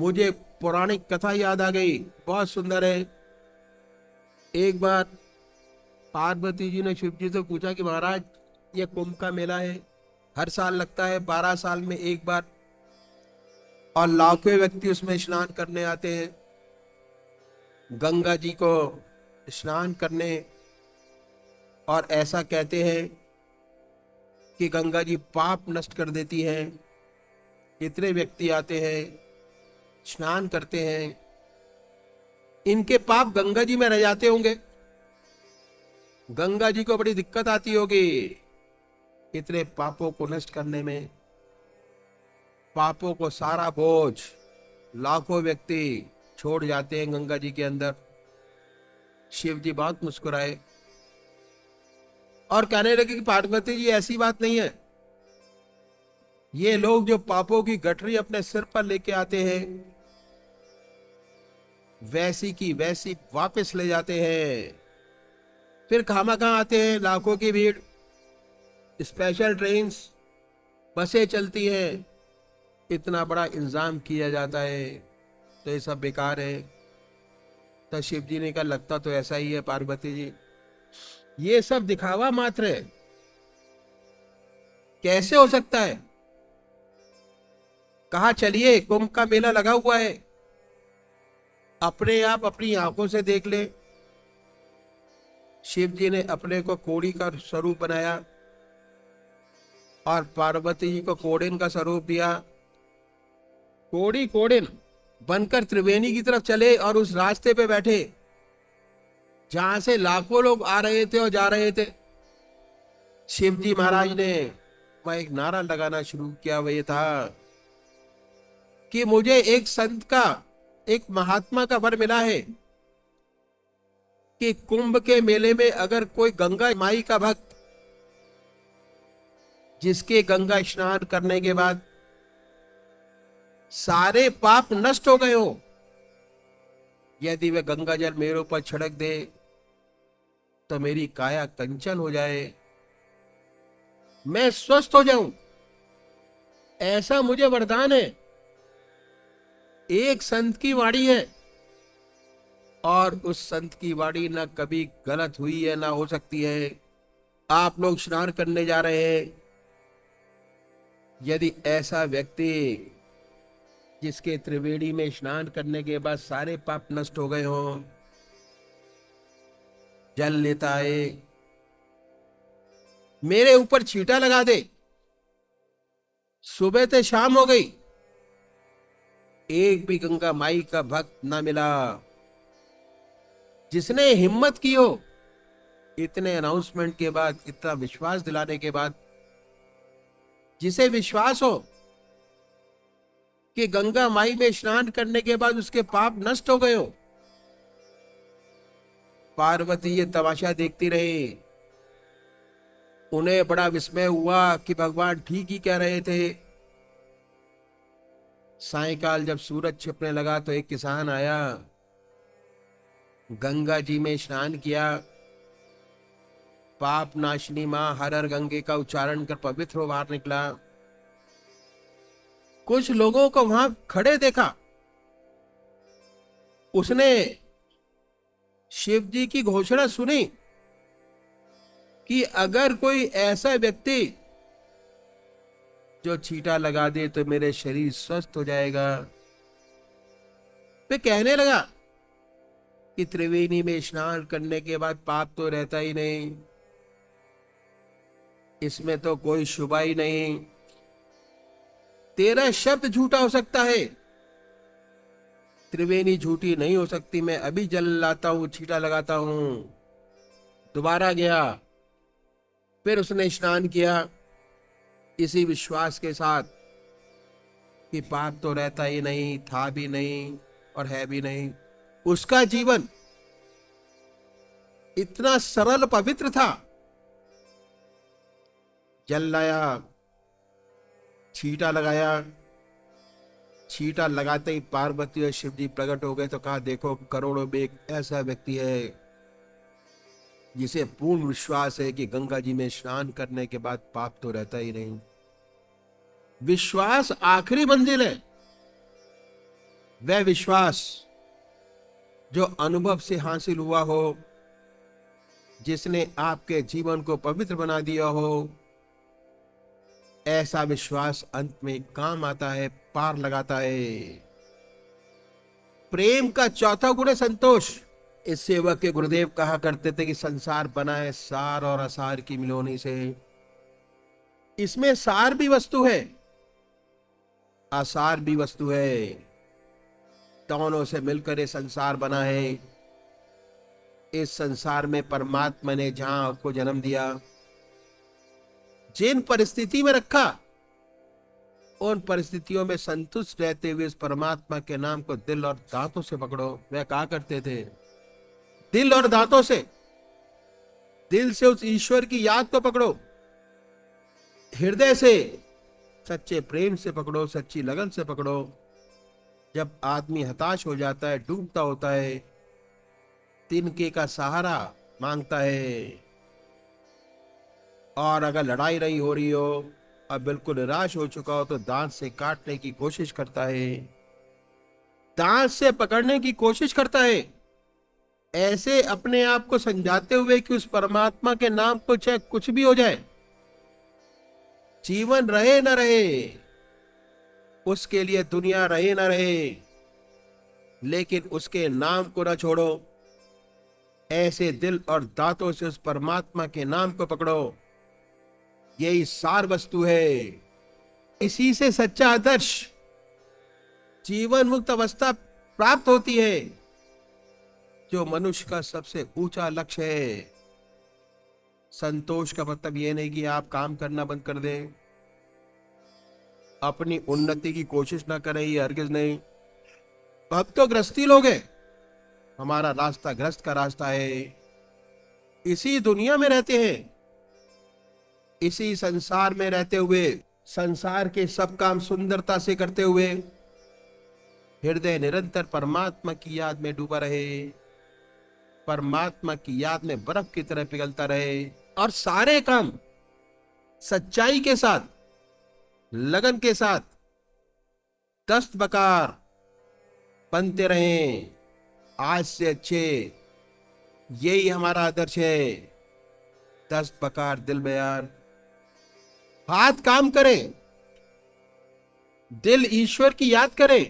मुझे पौराणिक कथा याद आ गई, बहुत सुंदर है। एक बार पार्वती जी ने शिव जी से पूछा कि महाराज, ये कुंभ का मेला है, हर साल लगता है, 12 साल में एक बार, और लाखों व्यक्ति उसमें स्नान करने आते हैं, गंगा जी को स्नान करने। और ऐसा कहते हैं कि गंगा जी पाप नष्ट कर देती हैं। इतने व्यक्ति आते हैं, स्नान करते हैं, इनके पाप गंगा जी में रह जाते होंगे, गंगा जी को बड़ी दिक्कत आती होगी इतने पापों को नष्ट करने में। पापों को सारा बोझ लाखों व्यक्ति छोड़ जाते हैं गंगा जी के अंदर। शिव जी बहुत मुस्कुराए और कहने लगे कि पार्वती जी, ऐसी बात नहीं है, ये लोग जो पापों की गठरी अपने सिर पर लेके आते हैं, वैसी की वैसी वापस ले जाते हैं। फिर खामखा आते हैं, लाखों की भीड़, स्पेशल ट्रेन्स, बसें चलती हैं, इतना बड़ा इंतजाम किया जाता है, तो ये सब बेकार है। तो शिव जी ने कहा, लगता तो ऐसा ही है पार्वती जी, ये सब दिखावा मात्र है, कैसे हो सकता है। कहा चलिए, कुंभ का मेला लगा हुआ है, अपने आप अपनी आंखों से देख ले। शिव जी ने अपने को कोड़ी का स्वरूप बनाया और पार्वती जी को कोडिन का स्वरूप दिया। कोड़ी कोडिन बनकर त्रिवेणी की तरफ चले और उस रास्ते पे बैठे जहां से लाखों लोग आ रहे थे और जा रहे थे। शिव जी महाराज ने वह एक नारा लगाना शुरू किया, वह ये था कि मुझे एक संत का, एक महात्मा का वर मिला है कि कुंभ के मेले में अगर कोई गंगा माई का भक्त, जिसके गंगा स्नान करने के बाद सारे पाप नष्ट हो गए हो, यदि वह गंगा जल मेरे ऊपर छिड़क दे तो मेरी काया कंचन हो जाए, मैं स्वस्थ हो जाऊं, ऐसा मुझे वरदान है। एक संत की वाणी है और उस संत की वाणी ना कभी गलत हुई है ना हो सकती है। आप लोग स्नान करने जा रहे हैं, यदि ऐसा व्यक्ति जिसके त्रिवेणी में स्नान करने के बाद सारे पाप नष्ट हो गए हों, जल लेता है, मेरे ऊपर छींटा लगा दे, सुबह से शाम हो गई, एक भी गंगा माई का भक्त ना मिला जिसने हिम्मत की हो, इतने अनाउंसमेंट के बाद, इतना विश्वास दिलाने के बाद, जिसे विश्वास हो कि गंगा माई में स्नान करने के बाद उसके पाप नष्ट हो गए हो। पार्वती ये तमाशा देखती रही, उन्हें बड़ा विस्मय हुआ कि भगवान ठीक ही कह रहे थे। सायंकाल जब सूरज छिपने लगा तो एक किसान आया, गंगा जी में स्नान किया, पाप नाशनी मां हर हर गंगे का उच्चारण कर पवित्र हो बाहर निकला। कुछ लोगों को वहां खड़े देखा, उसने शिव जी की घोषणा सुनी कि अगर कोई ऐसा व्यक्ति जो छींटा लगा दे तो मेरे शरीर स्वस्थ हो जाएगा। फिर कहने लगा कि त्रिवेणी में स्नान करने के बाद पाप तो रहता ही नहीं, इसमें तो कोई शुभाई नहीं, तेरा शब्द झूठा हो सकता है, त्रिवेणी झूठी नहीं हो सकती। मैं अभी जल लाता हूं, छींटा लगाता हूं। दोबारा गया, फिर उसने स्नान किया इसी विश्वास के साथ कि पाप तो रहता ही नहीं, था भी नहीं और है भी नहीं। उसका जीवन इतना सरल पवित्र था। जल लाया, छींटा लगाया, छींटा लगाते ही पार्वती और शिव जी प्रकट हो गए तो कहा, देखो करोड़ों में एक ऐसा व्यक्ति है जिसे पूर्ण विश्वास है कि गंगा जी में स्नान करने के बाद पाप तो रहता ही नहीं। विश्वास आखिरी मंजिल है, वह विश्वास जो अनुभव से हासिल हुआ हो, जिसने आपके जीवन को पवित्र बना दिया हो, ऐसा विश्वास अंत में काम आता है, पार लगाता है। प्रेम का चौथा गुण है संतोष। इस सेवक के गुरुदेव कहा करते थे कि संसार बना है सार और असार की मिलोनी से। इसमें सार भी वस्तु है, आसार भी वस्तु है। दोनों से मिलकर ये संसार बना है। इस संसार में परमात्मा ने जहां आपको जन्म दिया, जिन परिस्थिति में रखा, उन परिस्थितियों में संतुष्ट रहते हुए इस परमात्मा के नाम को दिल और दांतों से पकड़ो। वह कहा करते थे, दिल और दांतों से, दिल से उस ईश्वर की याद को पकड़ो, हृदय से, सच्चे प्रेम से पकड़ो, सच्ची लगन से पकड़ो। जब आदमी हताश हो जाता है, डूबता होता है, तिनके का सहारा मांगता है, और अगर लड़ाई नहीं हो रही हो, अब बिल्कुल निराश हो चुका हो, तो दांत से काटने की कोशिश करता है, दांत से पकड़ने की कोशिश करता है। ऐसे अपने आप को समझाते हुए कि उस परमात्मा के नाम को चाहे कुछ भी हो जाए, जीवन रहे न रहे, उसके लिए दुनिया रहे न रहे, लेकिन उसके नाम को न छोड़ो। ऐसे दिल और दांतों से उस परमात्मा के नाम को पकड़ो। यही सार वस्तु है। इसी से सच्चा आदर्श, जीवन मुक्त अवस्था प्राप्त होती है, जो मनुष्य का सबसे ऊंचा लक्ष्य है। संतोष का मतलब यह नहीं कि आप काम करना बंद कर दें, अपनी उन्नति की कोशिश ना करें, ये हरगिज नहीं। अब तो गृहस्थी लोग हैं, हमारा रास्ता गृहस्थ का रास्ता है। इसी दुनिया में रहते हैं, इसी संसार में रहते हुए, संसार के सब काम सुंदरता से करते हुए, हृदय निरंतर परमात्मा की याद में डूबा रहे, परमात्मा की याद में बर्फ की तरह पिघलता रहे, और सारे काम सच्चाई के साथ, लगन के साथ, दस्त बकार बनते रहें, आज से अच्छे। यही हमारा आदर्श है। दस्त बकार दिल में यार, हाथ काम करें, दिल ईश्वर की याद करें।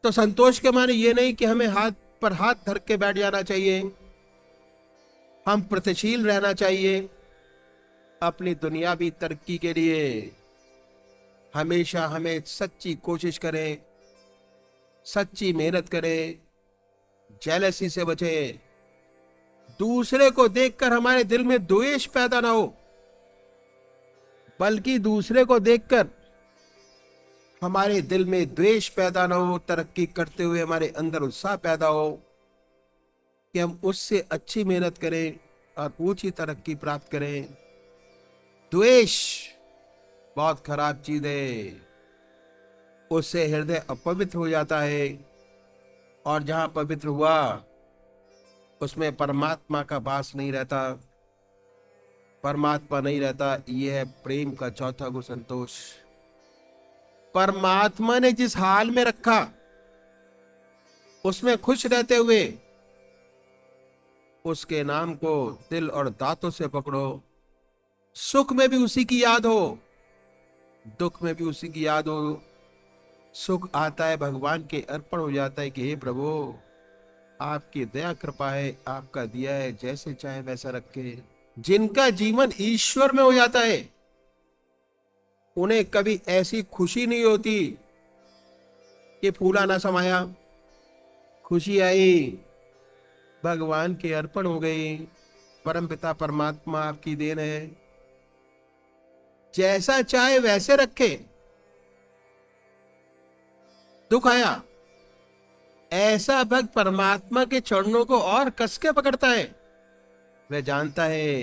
तो संतोष के माने ये नहीं कि हमें हाथ पर हाथ धर के बैठ जाना चाहिए, हम प्रगतिशील रहना चाहिए। अपनी दुनियावी तरक्की के लिए हमेशा हमें सच्ची कोशिश करें, सच्ची मेहनत करें, जेलसी से बचें। दूसरे को देखकर हमारे दिल में द्वेष पैदा ना हो, बल्कि दूसरे को देखकर हमारे दिल में द्वेष पैदा ना हो, तरक्की करते हुए हमारे अंदर उत्साह पैदा हो कि हम उससे अच्छी मेहनत करें और ऊंची तरक्की प्राप्त करें। द्वेष बहुत खराब चीज है, उससे हृदय अपवित्र हो जाता है, और जहां पवित्र हुआ उसमें परमात्मा का वास नहीं रहता, परमात्मा नहीं रहता। यह है प्रेम का चौथा गुण, संतोष। परमात्मा ने जिस हाल में रखा, उसमें खुश रहते हुए उसके नाम को दिल और दांतों से पकड़ो। सुख में भी उसी की याद हो, दुख में भी उसी की याद हो। सुख आता है भगवान के अर्पण हो जाता है कि हे प्रभु, आपकी दया कृपा है, आपका दिया है, जैसे चाहे वैसा रखे। जिनका जीवन ईश्वर में हो जाता है, उन्हें कभी ऐसी खुशी नहीं होती कि फूला ना समाया। खुशी आई, भगवान के अर्पण हो गई, परमपिता परमात्मा आपकी देन है, जैसा चाहे वैसे रखे। दुख आया, ऐसा भक्त परमात्मा के चरणों को और कस के पकड़ता है। वह जानता है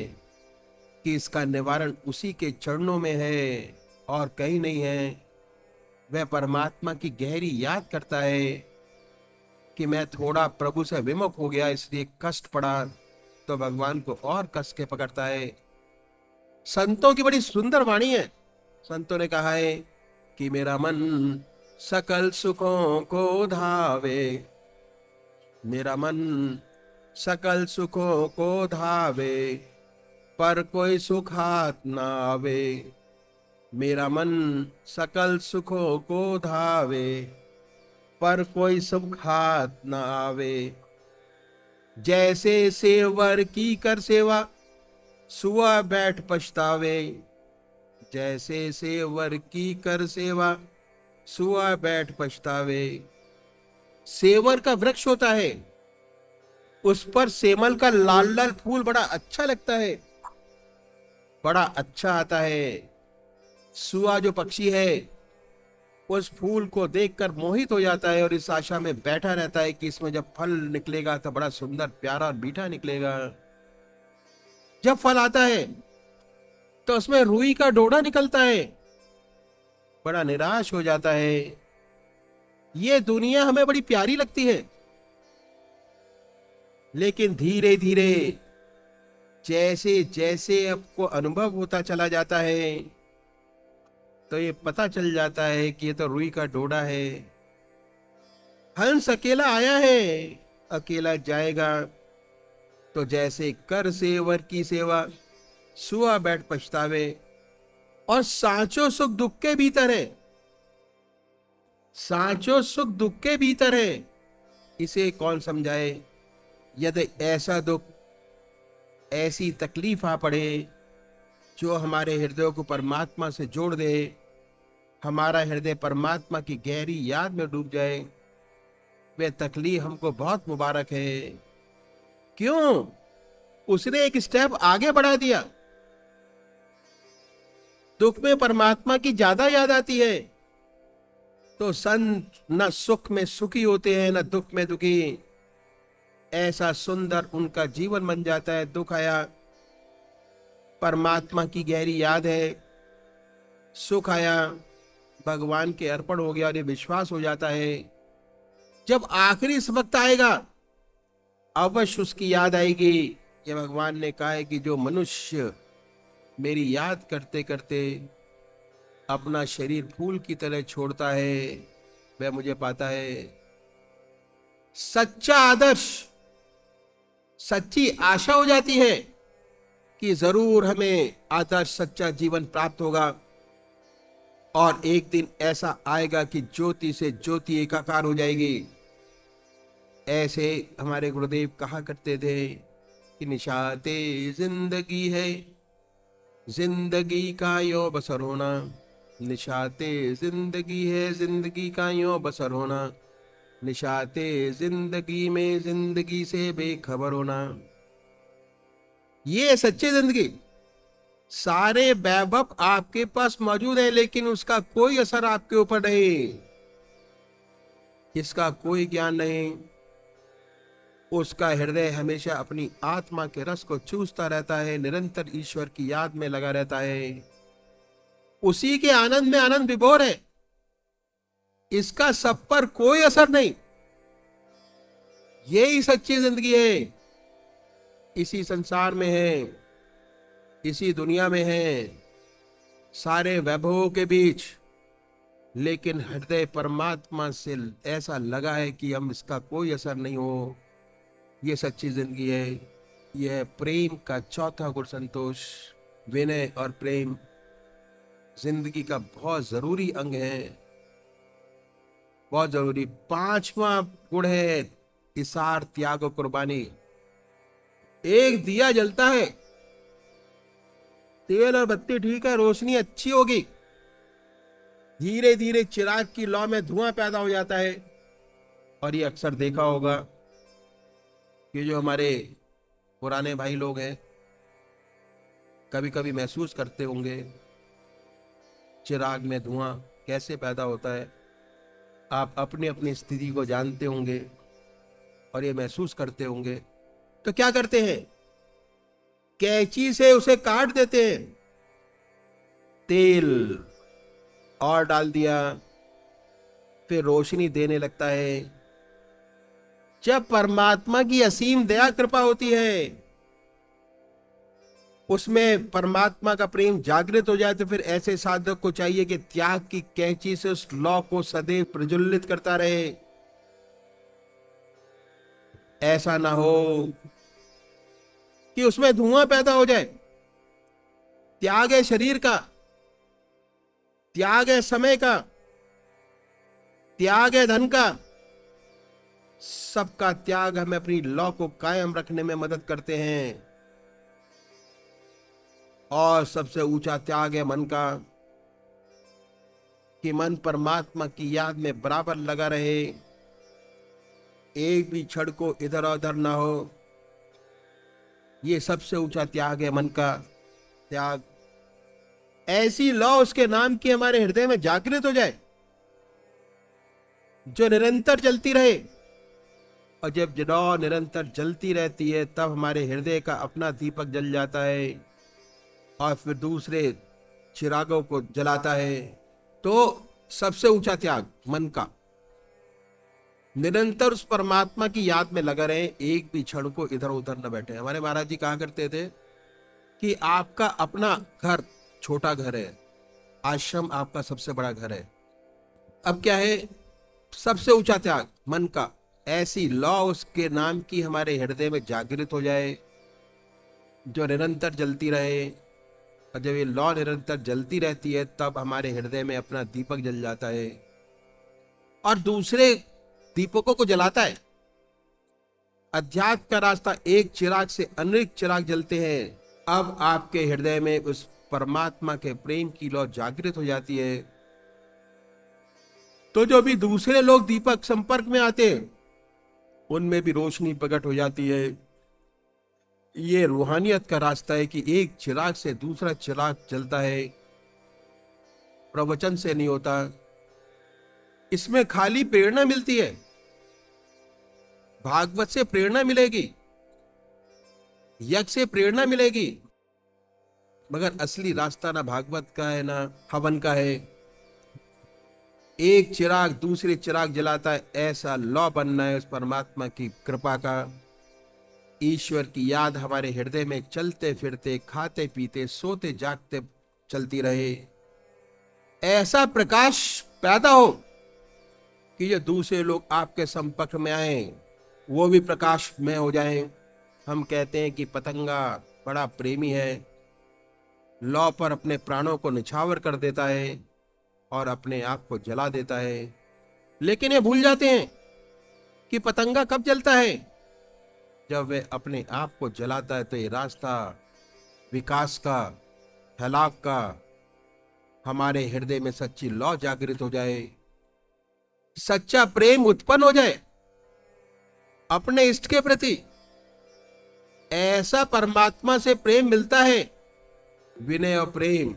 कि इसका निवारण उसी के चरणों में है और कहीं नहीं है। वह परमात्मा की गहरी याद करता है कि मैं थोड़ा प्रभु से विमुख हो गया, इसलिए कष्ट पड़ा, तो भगवान को और कस के पकड़ता है। संतों की बड़ी सुंदर वाणी है। संतों ने कहा है कि मेरा मन सकल सुखों को धावे, मेरा मन सकल सुखों को धावे, पर कोई सुख हाथ ना आवे। मेरा मन सकल सुखों को धावे, पर कोई सुख हाथ ना आवे। जैसे सेवर की कर सेवा, सुआ बैठ पछतावे। जैसे सेवर की कर सेवा, सुआ बैठ पछतावे। सेवर का वृक्ष होता है, उस पर सेमल का लाल लाल फूल बड़ा अच्छा लगता है, बड़ा अच्छा आता है। सुआ जो पक्षी है उस फूल को देखकर मोहित हो जाता है और इस आशा में बैठा रहता है कि इसमें जब फल निकलेगा तो बड़ा सुंदर प्यारा और मीठा निकलेगा। जब फल आता है तो उसमें रुई का डोडा निकलता है, बड़ा निराश हो जाता है। ये दुनिया हमें बड़ी प्यारी लगती है, लेकिन धीरे धीरे जैसे जैसे आपको अनुभव होता चला जाता है तो ये पता चल जाता है कि ये तो रुई का डोडा है। हंस अकेला आया है, अकेला जाएगा। तो जैसे कर सेवर की सेवा, सुआ बैठ पछतावे। और सांचो सुख दुख के भीतर है, सांचो सुख दुख के भीतर है। इसे कौन समझाए? यदि ऐसा दुख, ऐसी तकलीफ आ पड़े जो हमारे हृदय को परमात्मा से जोड़ दे, हमारा हृदय परमात्मा की गहरी याद में डूब जाए, वह तकलीफ हमको बहुत मुबारक है। क्यों? उसने एक स्टेप आगे बढ़ा दिया। दुख में परमात्मा की ज्यादा याद आती है तो संत न सुख में सुखी होते हैं न दुख में दुखी। ऐसा सुंदर उनका जीवन बन जाता है। दुख आया, परमात्मा की गहरी याद है। सुख आया, भगवान के अर्पण हो गया और ये विश्वास हो जाता है जब आखिरी इस वक्त आएगा अवश्य उसकी याद आएगी। ये भगवान ने कहा है कि जो मनुष्य मेरी याद करते करते अपना शरीर फूल की तरह छोड़ता है वह मुझे पाता है। सच्चा आदर्श, सच्ची आशा हो जाती है कि जरूर हमें आदर्श सच्चा जीवन प्राप्त होगा और एक दिन ऐसा आएगा कि ज्योति से ज्योति एकाकार हो जाएगी। ऐसे हमारे गुरुदेव कहा करते थे कि निशाते जिंदगी है, जिंदगी का यो बसर होना। निशाते जिंदगी है, जिंदगी का यो बसर होना। निशाते जिंदगी में जिंदगी से बेखबर होना। ये सच्ची जिंदगी। सारे वैभव आपके पास मौजूद है लेकिन उसका कोई असर आपके ऊपर नहीं, इसका कोई ज्ञान नहीं। उसका हृदय हमेशा अपनी आत्मा के रस को चूसता रहता है, निरंतर ईश्वर की याद में लगा रहता है, उसी के आनंद में आनंद विभोर है। इसका सब पर कोई असर नहीं। यही सच्ची जिंदगी है। इसी संसार में है, इसी दुनिया में है, सारे वैभवों के बीच, लेकिन हृदय परमात्मा से ऐसा लगा है कि हम इसका कोई असर नहीं हो। ये सच्ची जिंदगी है। यह प्रेम का चौथा गुण संतोष। विनय और प्रेम जिंदगी का बहुत जरूरी अंग है, बहुत जरूरी। पांचवा गुण है इसार, त्याग और कुर्बानी। एक दिया जलता है, तेल और बत्ती ठीक है, रोशनी अच्छी होगी, धीरे धीरे चिराग की लौ में धुआं पैदा हो जाता है। और ये अक्सर देखा होगा कि जो हमारे पुराने भाई लोग हैं कभी कभी महसूस करते होंगे चिराग में धुआं कैसे पैदा होता है। आप अपनी अपनी स्थिति को जानते होंगे और ये महसूस करते होंगे। तो क्या करते हैं? कैंची से उसे काट देते हैं, तेल और डाल दिया, फिर रोशनी देने लगता है। जब परमात्मा की असीम दया कृपा होती है उसमें परमात्मा का प्रेम जागृत हो जाए, तो फिर ऐसे साधक को चाहिए कि त्याग की कैंची से उस लौ को सदैव प्रज्वलित करता रहे। ऐसा ना हो कि उसमें धुआं पैदा हो जाए। त्याग है शरीर का, त्याग है समय का, त्याग है धन का, सबका त्याग हमें अपनी लौ को कायम रखने में मदद करते हैं। और सबसे ऊंचा त्याग है मन का, कि मन परमात्मा की याद में बराबर लगा रहे, एक भी क्षण को इधर उधर ना हो। ये सबसे ऊंचा त्याग है मन का त्याग। ऐसी लौ उसके नाम की हमारे हृदय में जागृत हो जाए, जो निरंतर जलती रहे। और जब लौ निरंतर जलती रहती है, तब हमारे हृदय का अपना दीपक जल जाता है और फिर दूसरे चिरागों को जलाता है। तो सबसे ऊंचा त्याग मन का, निरंतर उस परमात्मा की याद में लगा रहे, एक भी क्षण को इधर उधर न बैठे। हमारे महाराज जी कहा करते थे कि आपका अपना घर छोटा घर है, आश्रम आपका सबसे बड़ा घर है। अब क्या है सबसे ऊंचा त्याग मन का? ऐसी लौ उसके नाम की हमारे हृदय में जागृत हो जाए, जो निरंतर जलती रहे। और जब ये लौ निरंतर जलती रहती है, तब हमारे हृदय में अपना दीपक जल जाता है और दूसरे दीपकों को जलाता है। अध्यात्म का रास्ता एक चिराग से अनेक चिराग जलते हैं। अब आपके हृदय में उस परमात्मा के प्रेम की लौ जागृत हो जाती है, तो जो भी दूसरे लोग दीपक संपर्क में आते हैं, उनमें भी रोशनी प्रकट हो जाती है। ये रूहानियत का रास्ता है कि एक चिराग से दूसरा चिराग जलता है, प्रवचन से नहीं होता। इसमें खाली प्रेरणा मिलती है, भागवत से प्रेरणा मिलेगी, यज्ञ से प्रेरणा मिलेगी, मगर असली रास्ता ना भागवत का है ना हवन का है। एक चिराग दूसरे चिराग जलाता है, ऐसा लौ बनना है उस परमात्मा की कृपा का। ईश्वर की याद हमारे हृदय में चलते फिरते, खाते पीते, सोते जागते चलती रहे। ऐसा प्रकाश पैदा हो कि जो दूसरे लोग आपके संपर्क में आए, वो भी प्रकाश में हो जाएं। हम कहते हैं कि पतंगा बड़ा प्रेमी है, लौ पर अपने प्राणों को निछावर कर देता है और अपने आप को जला देता है। लेकिन ये भूल जाते हैं कि पतंगा कब जलता है? जब वे अपने आप को जलाता है। तो ये रास्ता विकास का, फैलाव का, हमारे हृदय में सच्ची लौ जागृत हो जाए, सच्चा प्रेम उत्पन्न हो जाए अपने इष्ट के प्रति। ऐसा परमात्मा से प्रेम मिलता है। विनय और प्रेम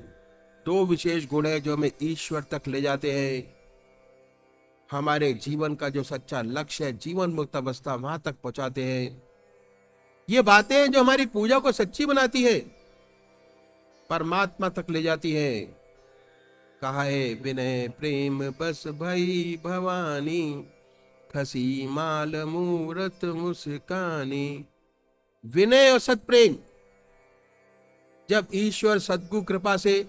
दो विशेष गुण है जो हमें ईश्वर तक ले जाते हैं। हमारे जीवन का जो सच्चा लक्ष्य है, जीवन मुक्त अवस्था, वहां तक पहुंचाते हैं। ये बातें हैं जो हमारी पूजा को सच्ची बनाती है, परमात्मा तक ले जाती है। कहा है विनय प्रेम बस भई भवानी, खसी माल मूरत मुस्कानी। विनय और सत प्रेम, जब ईश्वर सद्गुरु कृपा से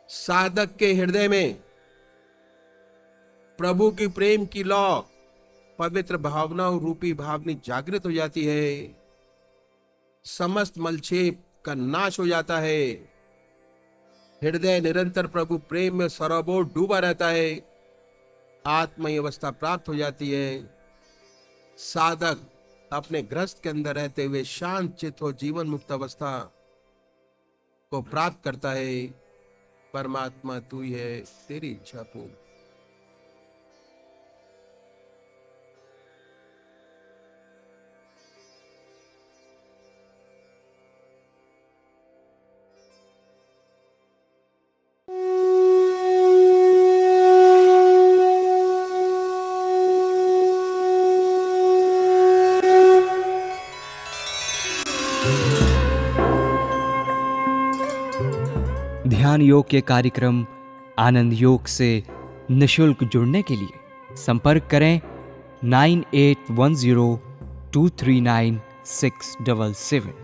साधक के हृदय में प्रभु की प्रेम की लौ, पवित्र भावनाओं रूपी भावनी जागृत हो जाती है, समस्त मलक्षेप का नाश हो जाता है। हृदय निरंतर प्रभु प्रेम में सरोवर डूबा रहता है, आत्मय अवस्था प्राप्त हो जाती है। साधक अपने गृहस्थ के अंदर रहते हुए शांत चित्त हो जीवन मुक्त अवस्था को प्राप्त करता है। परमात्मा तू ही है, तेरी इच्छा पूर्ण। ध्यान योग के कार्यक्रम आनंद योग से निशुल्क जुड़ने के लिए संपर्क करें 9810239677।